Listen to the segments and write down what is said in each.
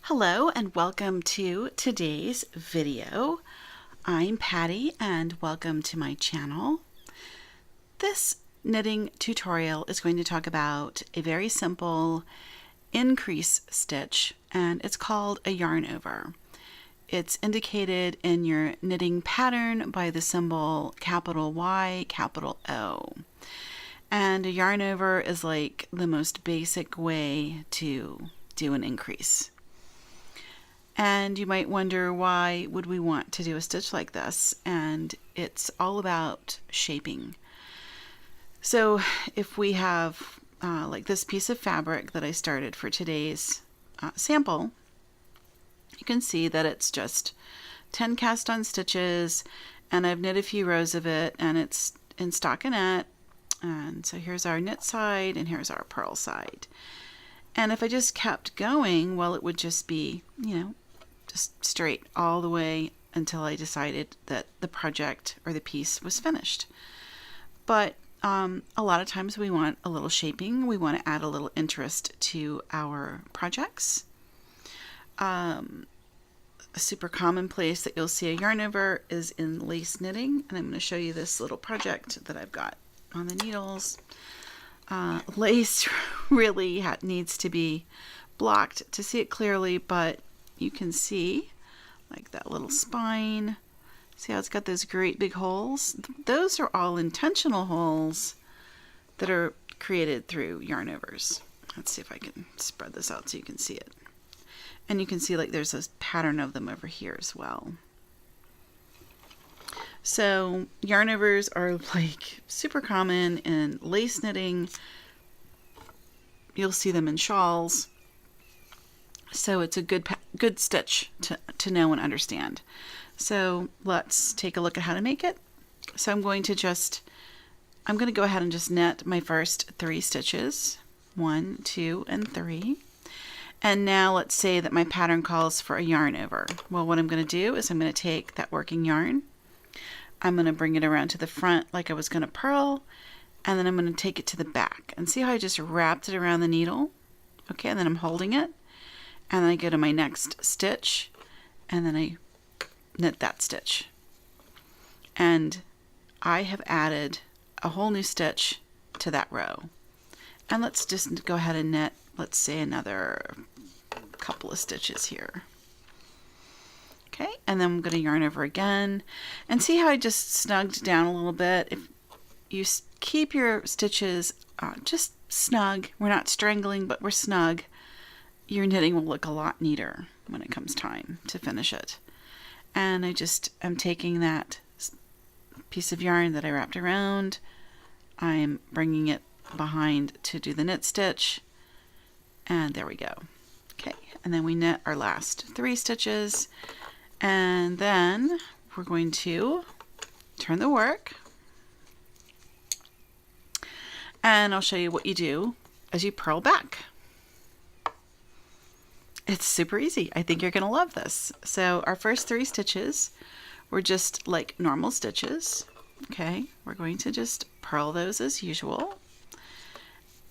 Hello and welcome to today's video. I'm Patty and welcome to my channel. This knitting tutorial is going to talk about a very simple increase stitch, and it's called a yarn over. It's indicated in your knitting pattern by the symbol capital Y, capital O. And a yarn over is like the most basic way to do an increase. And you might wonder, why would we want to do a stitch like this? And it's all about shaping. So if we have like this piece of fabric that I started for today's sample, you can see that it's just 10 cast on stitches, and I've knit a few rows of it, and it's in stockinette. And so here's our knit side and here's our purl side. And if I just kept going, well, it would just be, just straight all the way until I decided that the project or the piece was finished. But a lot of times we want a little shaping. We want to add a little interest to our projects. A super common place that you'll see a yarn over is in lace knitting, and I'm going to show you this little project that I've got on the needles. Lace really needs to be blocked to see it clearly, but you can see like that little spine. See how it's got those great big holes? Those are all intentional holes that are created through yarn overs. Let's see if I can spread this out so you can see it. And you can see like there's a pattern of them over here as well. So yarn overs are like super common in lace knitting. You'll see them in shawls. So it's a good stitch to know and understand. So let's take a look at how to make it. So I'm going to go ahead and just knit my first 3 stitches. 1, 2, and 3. And now let's say that my pattern calls for a yarn over. Well, what I'm going to do is I'm going to take that working yarn. I'm going to bring it around to the front like I was going to purl, and then I'm going to take it to the back. And see how I just wrapped it around the needle? Okay, and then I'm holding it. And then I go to my next stitch, and then I knit that stitch. And I have added a whole new stitch to that row. And let's just go ahead and knit, let's say, another couple of stitches here. Okay, and then I'm going to yarn over again. And see how I just snugged down a little bit? If you keep your stitches just snug, we're not strangling, but we're snug, your knitting will look a lot neater when it comes time to finish it. And I'm taking that piece of yarn that I wrapped around, I'm bringing it behind to do the knit stitch, and there we go. Okay, and then we knit our last 3 stitches, and then we're going to turn the work, and I'll show you what you do as you purl back. It's super easy. I think you're going to love this. So our first 3 stitches were just like normal stitches. Okay, we're going to just purl those as usual.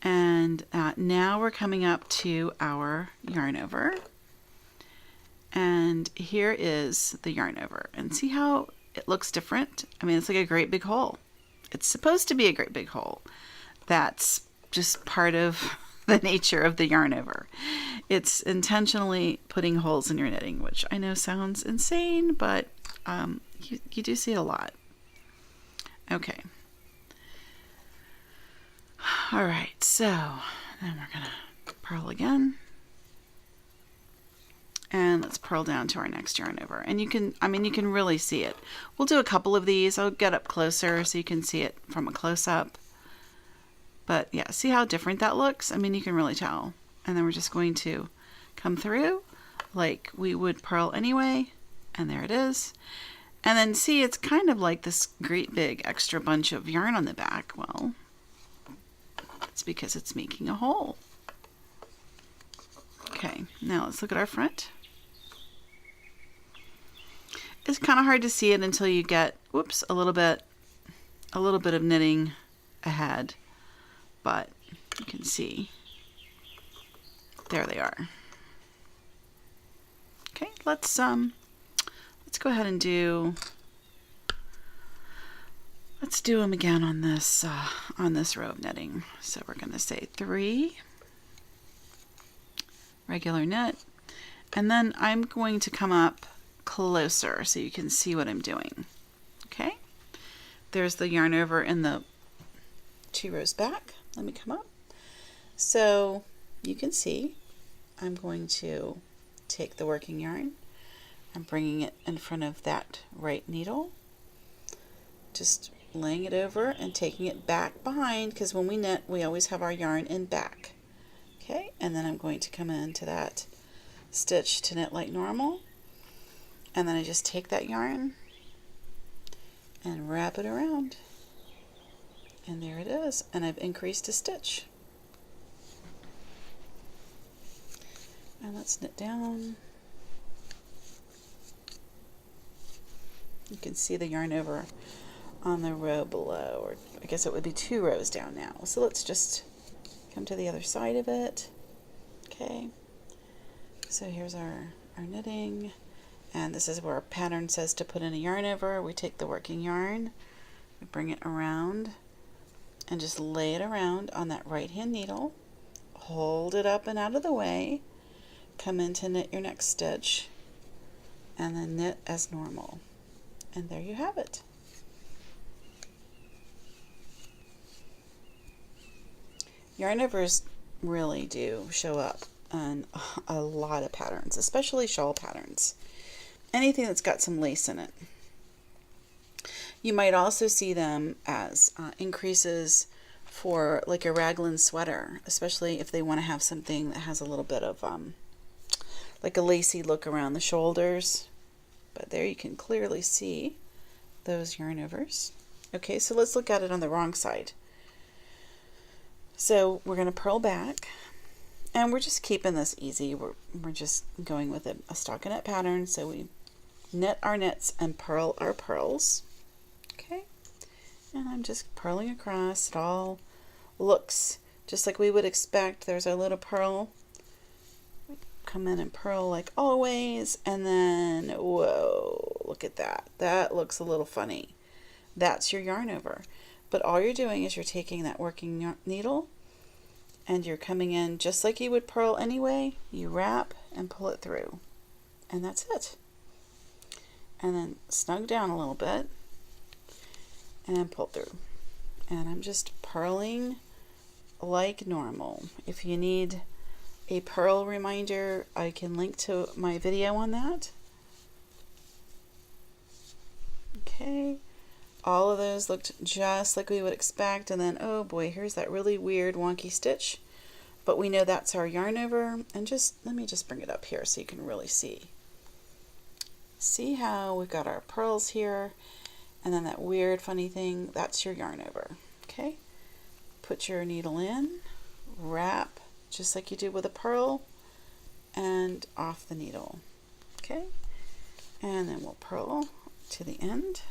And now we're coming up to our yarn over. And here is the yarn over. And see how it looks different? I mean, it's like a great big hole. It's supposed to be a great big hole. That's just part of the nature of the yarn over. It's intentionally putting holes in your knitting, which I know sounds insane, but you do see it a lot. Okay. All right, so then we're gonna purl again. And let's purl down to our next yarn over. And you can really see it. We'll do a couple of these. I'll get up closer so you can see it from a close-up. But yeah, see how different that looks? I mean, you can really tell. And then we're just going to come through like we would purl anyway. And there it is. And then see, it's kind of like this great big extra bunch of yarn on the back. Well, it's because it's making a hole. Okay, now let's look at our front. It's kind of hard to see it until you get, whoops, a little bit of knitting ahead. But you can see, there they are. Okay, let's go ahead and let's do them again on this row of knitting. So we're going to say 3 regular knit, and then I'm going to come up closer so you can see what I'm doing. Okay, there's the yarn over in the 2 rows back. Let me come up. So you can see I'm going to take the working yarn. I'm bringing it in front of that right needle, just laying it over and taking it back behind, because when we knit we always have our yarn in back. Okay, and then I'm going to come into that stitch to knit like normal, and then I just take that yarn and wrap it around, and there it is, and I've increased a stitch. And let's knit down. You can see the yarn over on the row below, or I guess it would be 2 rows down now. So let's just come to the other side of it. Okay, so here's our knitting, and this is where our pattern says to put in a yarn over. We take the working yarn, we bring it around and just lay it around on that right hand needle, hold it up and out of the way, come in to knit your next stitch, and then knit as normal. And there you have it. Yarn overs really do show up on a lot of patterns, especially shawl patterns. Anything that's got some lace in it. You might also see them as increases for like a raglan sweater, especially if they want to have something that has a little bit of like a lacy look around the shoulders. But there you can clearly see those yarn overs. Okay, so let's look at it on the wrong side. So we're going to purl back, and we're just keeping this easy. We're just going with a stockinette pattern. So we knit our knits and purl our purls. Okay, and I'm just purling across. It all looks just like we would expect. There's our little purl. Come in and purl like always, and then whoa, look at that. That looks a little funny. That's your yarn over. But all you're doing is you're taking that working needle and you're coming in just like you would purl anyway. You wrap and pull it through, and that's it. And then snug down a little bit and pull through. And I'm just purling like normal. If you need a purl reminder, I can link to my video on that. Okay, all of those looked just like we would expect, and then oh boy, here's that really weird wonky stitch, but we know that's our yarn over. And just let me just bring it up here so you can really see how we've got our purls here, and then that weird funny thing, that's your yarn over. Okay, put your needle in, wrap just like you do with a purl, and off the needle. Okay, and then we'll purl to the end.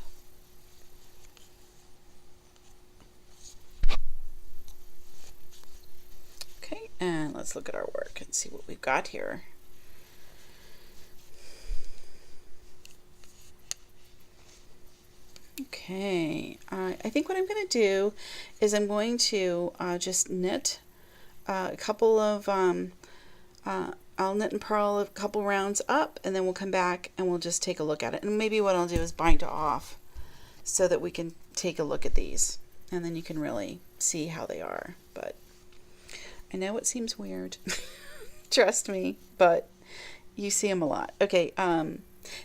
Okay, and let's look at our work and see what we've got here. Okay, I think what I'm going to do is I'm going to just knit a couple of, I'll knit and purl a couple rounds up, and then we'll come back and we'll just take a look at it. And maybe what I'll do is bind it off so that we can take a look at these, and then you can really see how they are. But I know it seems weird, trust me, but you see them a lot. Okay,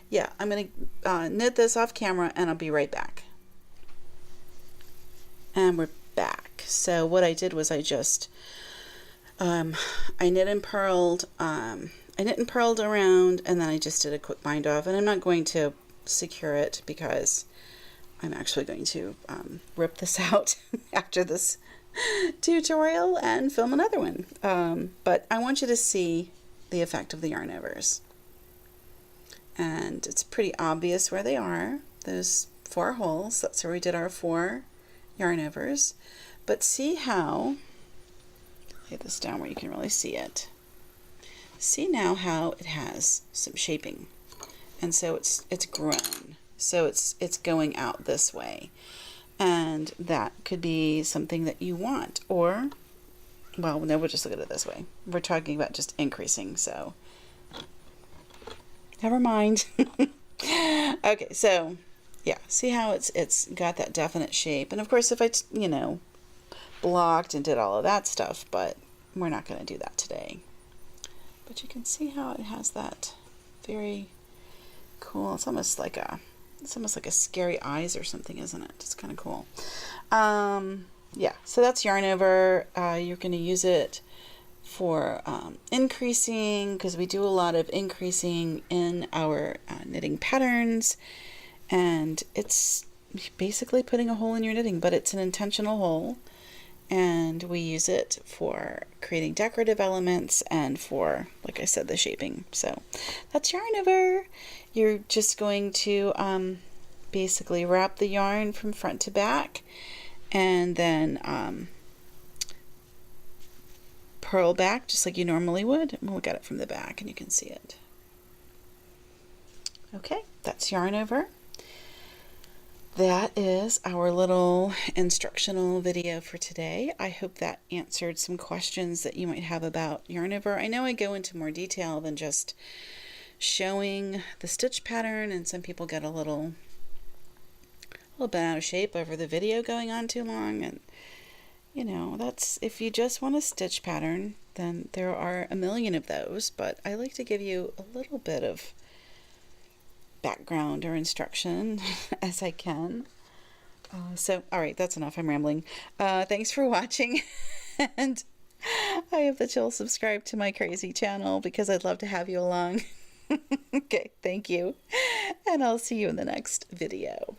yeah, I'm going to knit this off camera, and I'll be right back. And we're back. So what I did was I just I knit and purled around, and then I just did a quick bind off, and I'm not going to secure it because I'm actually going to rip this out after this tutorial and film another one. But I want you to see the effect of the yarn overs, and it's pretty obvious where they are. Those 4 holes, that's where we did our 4 yarn overs. But see how, lay this down where you can really see it. see now how it has some shaping, and so it's grown, so it's going out this way, and that could be something that you want. Or, well, no, we'll just look at it this way. We're talking about just increasing, so never mind. Okay, so yeah, see how it's got that definite shape. And of course, if I, blocked and did all of that stuff, but we're not going to do that today. But you can see how it has that very cool, it's almost like a scary eyes or something, isn't it? It's kind of cool. Yeah, so that's yarn over. You're going to use it for increasing, because we do a lot of increasing in our knitting patterns, and it's basically putting a hole in your knitting, but it's an intentional hole, and we use it for creating decorative elements and for, like I said, the shaping. So that's yarn over. You're just going to basically wrap the yarn from front to back, and then purl back just like you normally would. We'll look at it from the back and you can see it. Okay, that's yarn over. That is our little instructional video for today. I hope that answered some questions that you might have about yarn over. I know I go into more detail than just showing the stitch pattern, and some people get a little bit out of shape over the video going on too long. And that's, if you just want a stitch pattern, then there are a million of those, but I like to give you a little bit of background or instruction as I can. So, all right, that's enough. I'm rambling. Thanks for watching, and I hope that you'll subscribe to my crazy channel, because I'd love to have you along. Okay, thank you, and I'll see you in the next video.